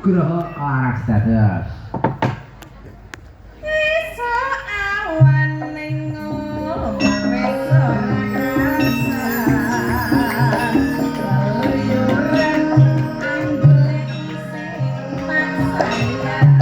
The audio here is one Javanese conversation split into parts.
Nugroho laras dados. Esok awan ning omah wis asa. Keluyuran angglik sing tak sayang.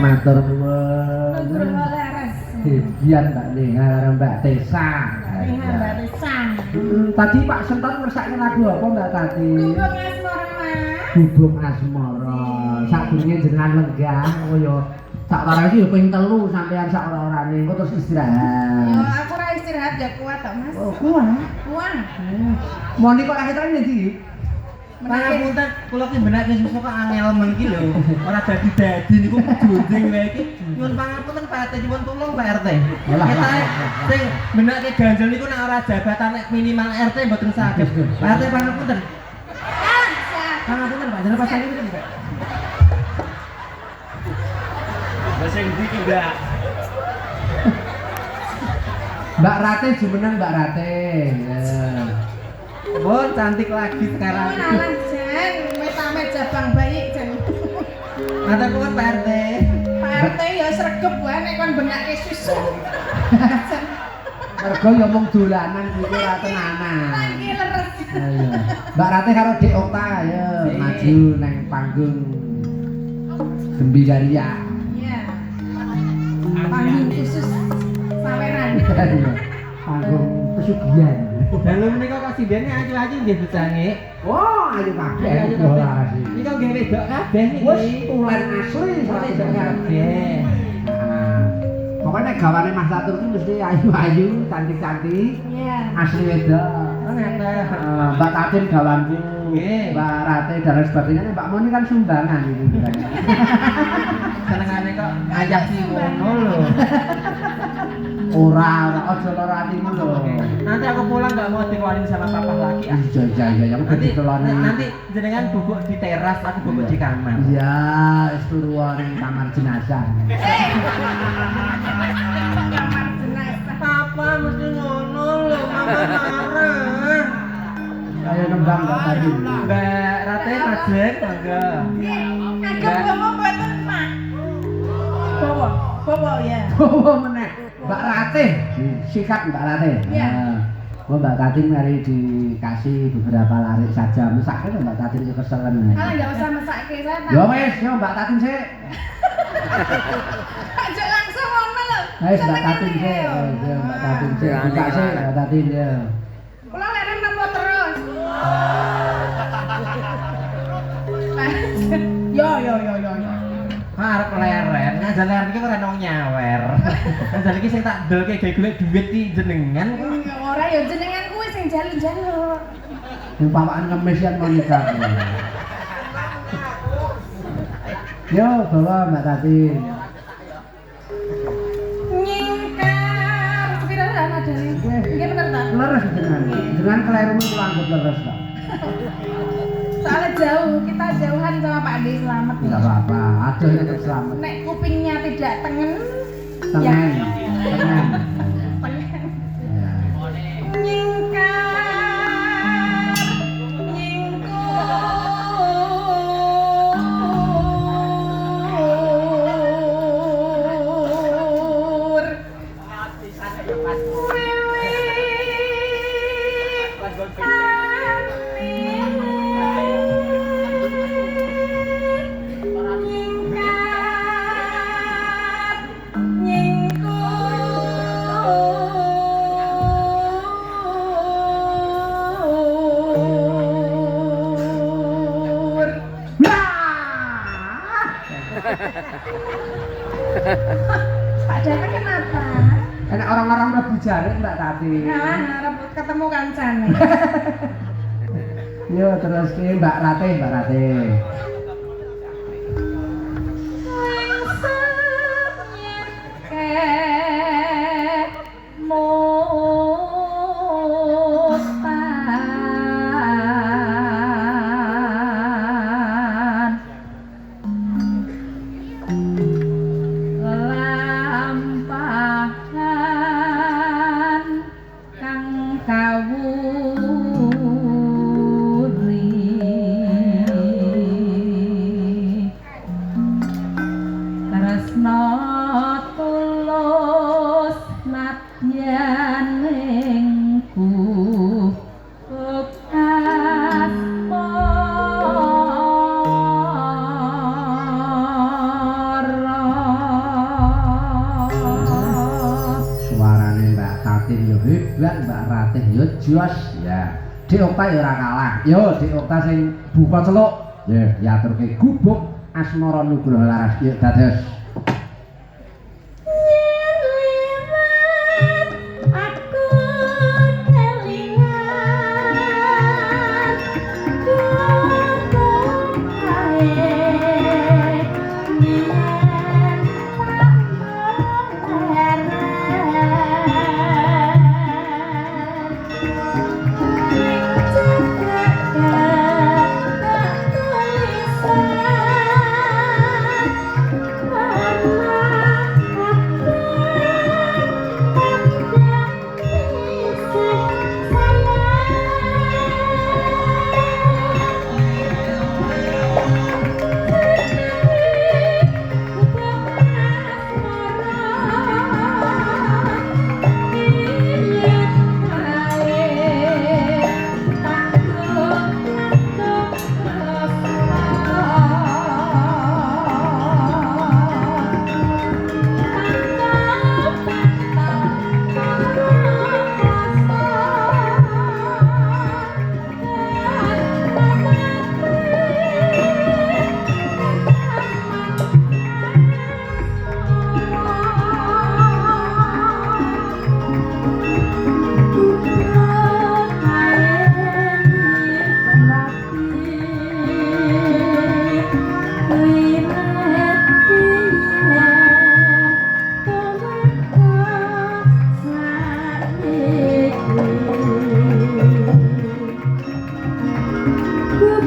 Matur nuwun. Dian Mbak Neha karo Mbak Tesa. Mbak Tesa. Tadi Pak Senton ngersakne lagu apa Mbak Tati? Gubuk asmara Mas. Gubuk asmara. Sadurunge jenengan lenggah kaya sak ora iki yo ping 3 sampean sak ora-orane engko terus istirahat. Yo aku ora istirahat ya kuat tok Mas. Oh, kuat. Kuat. Moni kok akhirnya ndi? Pangapunten kula ki benake susu kok angel men iki lho. Ora dadi niku jonjing wae iki. Nyuwun pangapunten Pak RT nyuwun tulung Pak RT. Ketae sing benake ganjel niku nek ora jabatan nek minimal RT mboten saged. Pak RT pangapunten. Pangapunten Pak, jeneng pasane iki Pak. Wes sing ndi ki Mbak? Mbak Rate jumeneng Mbak Rate. Ya. Bon cantik lagi sekarang. Alah Jan, metame jabang bayi Jan. Matur nuwun Pak RT. Pak RT ya sregep wae nek kon benake susu. Mergo yo mung dolanan iki ora tenanan. Lagi leres. Ayo. Mbak Rate karo Dek Okta ya maju nang panggung Gembigaria. Iya. Panggung khusus saweran. Iya. Panggung pesugihan. Dalu menika kok sindene ayu-ayu nggih bocange. Wah, ayo kabeh Ayo bola kabeh. sih. Iki kok nggih wedok kabeh iki. Wes tulen asli wedok kabeh. Nah, pokoknya gawane Mas Satur itu mesti ayu-ayu, cantik-cantik, Iya. asli wedok. Oh ngeten. Mbak Tatin gawanku, Nggih. Mbak Rate dan lain sebagainya. Mbak Moni kan sumbangan gitu. Senengane kok ajak si ngono lho. Ora aja lara atimu lho. Nanti aku pulang enggak mau dikeluarin sama papa lagi. Ah. Iya, aku Nanti diteloni. nanti jenengan bubuk di teras, aku bubuk di kamar. Iya, wis turu ning kamar jenazah. Kamar jenazah. Papa mesti ngono lho, mama marah. Ayo nembang Mbak Tati. Mbak Rate majek monggo. Kagem bawa mboten Pak. Bawa ya. Oh, meneh. Mbak Rate, sikat Mbak Rate. Iya. Oh, Mbak Tati mari dikasih beberapa larik saja. Mesake Mbak Tati itu keselen. Ah enggak usah mesake saya tak. Ya wis, yo Mbak Tati sik. Aja langsung ngono lho. Wis Mbak Tati sik. Yo Mbak Tati sik. Buka sik Mbak Tati ya. Kula leren nemu terus. Yo. Arep leren, ngajal leren iki ora nang nyawer. Ngajal iki sing tak delke gawe golek duit ki jenengan. Ora ya jenengan kuwi sing jalu-jalu. Yang pawakan ngemis kan Monica. Yo, bawa Mbak Tati. Nyingkar. Sepira ana dene. Nggih bener ta? Leres jenengan. Jenengan keliru kula anggap leres kok. Soalnya jauh, kita jauhan sama Pak Ade selamat. Enggak apa-apa, ada yang tetap selamat. Nek kupingnya tidak tengen, Tenang. tengen. Ya. Nyingkar, nyingkur. Pak Dana kenapa? Enak orang-orang Rebu Jarik Mbak Tati. Nah, rebut ketemu kancane. Yo terus ki Mbak Rate, Mbak Rate. Jos ya. Dik Okta ya ora kalah. Yo Dik Okta sing buka celuk. Ya diaturke gubuk Asmara Nugroho Laras. Yuk dados.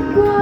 Good.